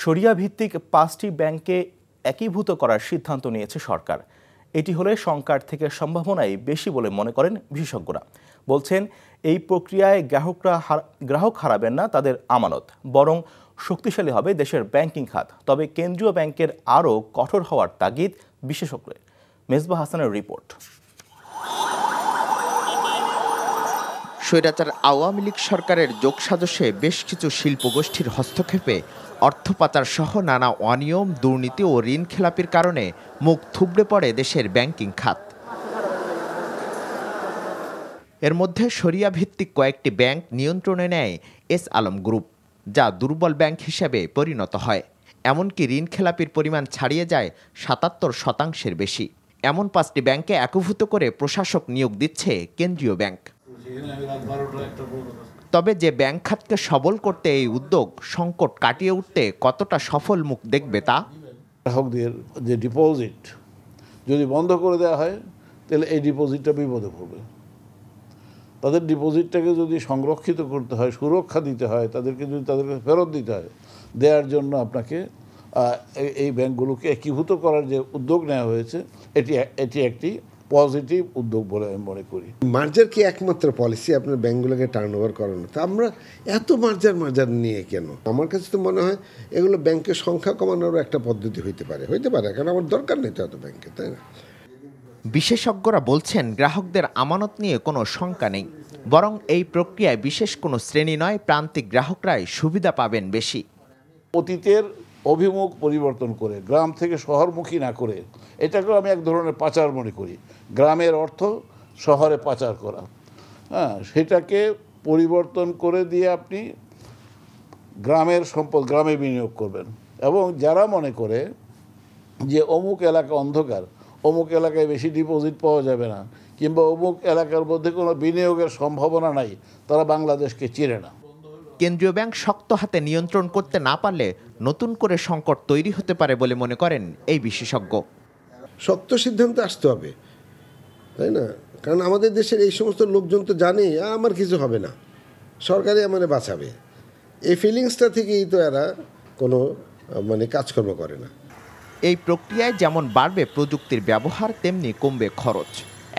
শরিয়া ভিত্তিক 5টি ব্যাংককে একীভূত করার সিদ্ধান্ত নিয়েছে সরকার। এটি হলে সংকট থেকে সম্ভাবনাই বেশি বলে মনে করেন বিশেষজ্ঞরা। বলছেন এই প্রক্রিয়ায় গ্রাহক হারাবেন না তাদের আমানত, বরং শক্তিশালী হবে দেশের ব্যাংকিং খাত। তবে কেন্দ্রীয় ব্যাংকের আরও কঠোর হওয়ার তাগিদ বিশেষজ্ঞদের। মেজবাহ হাসানের রিপোর্ট। স্বৈরাচার আওয়ামী লীগ সরকারের যোগসাজশে বেশ কিছু শিল্পগোষ্ঠীর হস্তক্ষেপে অর্থ পাচার সহ নানা অনিয়ম, দুর্নীতি ও ঋণ খেলাপির কারণে মুখ থুবড়ে পড়ে দেশের ব্যাংকিং খাত। এর মধ্যে শরিয়া ভিত্তিক কয়েকটি ব্যাংক নিয়ন্ত্রণে নেয় এস আলম গ্রুপ, যা দুর্বল ব্যাংক হিসেবে পরিণত হয়। এমনকি ঋণ খেলাপির পরিমাণ ছাড়িয়ে যায় ৭৭% বেশি। এমন 5টি ব্যাংকে একীভূত করে প্রশাসক নিয়োগ দিচ্ছে কেন্দ্রীয় ব্যাংক। তবে যে ব্যাংক খাতকে সবল করতে এই উদ্যোগ সংকট কাটিয়ে উঠতে কতটা সফল মুখ দেখবে তা গ্রাহকদের যে ডিপোজিট যদি বন্ধ করে দেওয়া হয় তাহলে এই ডিপোজিটটা বিপদে পড়বে। তাদের ডিপোজিটটাকে যদি সংরক্ষিত করতে হয়, সুরক্ষা দিতে হয়, তাদেরকে ফেরত দিতে হয়, দেওয়ার জন্য আপনাকে এই ব্যাংকগুলোকে একীভূত করার যে উদ্যোগ নেওয়া হয়েছে এটি একটি পজিটিভ উদ্যোগ বলে আমি মনে করি। মার্জার কি একমাত্র পলিসি আপনার ব্যাংকগুলোকে টার্ন ওভার করানো? তা আমরা এত মার্জার নিয়ে কেন? আমার কাছে তো মনে হয় এগুলো ব্যাংকের সংখ্যা কমানোরও একটা পদ্ধতি হইতে পারে, কারণ আমার দরকার নেই তো এত ব্যাংকে, তাই না? বিশেষজ্ঞরা বলছেন গ্রাহকদের আমানত নিয়ে কোনো শঙ্কা নেই, বরং এই প্রক্রিয়ায় বিশেষ কোনো শ্রেণী নয়, প্রান্তিক গ্রাহকরাই সুবিধা পাবেন বেশি। অতীতের অভিমুখ পরিবর্তন করে গ্রাম থেকে শহরমুখী না করে এটাকেও আমি এক ধরনের পাচার মনে করি। গ্রামের অর্থ শহরে পাচার করা, সেটাকে পরিবর্তন করে দিয়ে আপনি গ্রামের সম্পদ গ্রামে বিনিয়োগ করবেন। এবং যারা মনে করে যে অমুক এলাকা অন্ধকার, অমুক এলাকায় বেশি ডিপোজিট পাওয়া যাবে না, কিংবা অমুক এলাকার মধ্যে কোনো বিনিয়োগের সম্ভাবনা নাই, তারা বাংলাদেশকে চিনে না। কেন্দ্রীয় ব্যাংক শক্ত হাতে নিয়ন্ত্রণ করতে না পারলে নতুন করে সংকট তৈরি হতে পারে বলে মনে করেন এই বিশেষজ্ঞ। শক্ত সিদ্ধান্তে আসতে হবে, তাই না? কারণ আমাদের দেশের এই সমস্ত লোকজন তো জানে আমার কিছু হবে না, সরকারই আমাদের বাঁচাবে। এই ফিলিংসটা থেকেই তো এরা কোনো কাজকর্ম করে না। এই প্রক্রিয়ায় যেমন বাড়বে প্রযুক্তির ব্যবহার, তেমনি কমবে খরচ।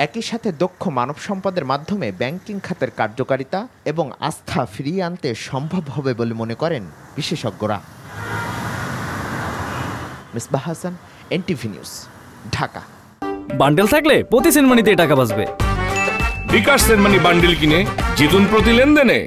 একই সাথে দক্ষ মানব সম্পদের মাধ্যমে ব্যাংকিং খাতের কার্যকারিতা এবং আস্থা ফিরিয়ে আনতে সম্ভব হবে বলে মনে করেন বিশেষজ্ঞরা। Mezbah Hasan, NTV news, Dhaka. Bundle থাকলে প্রতি সেনমানিতে টাকা বাঁচবে। বিকাশ সেনমানি বান্ডেল কিনে জিতুন প্রতি লেনদেনে।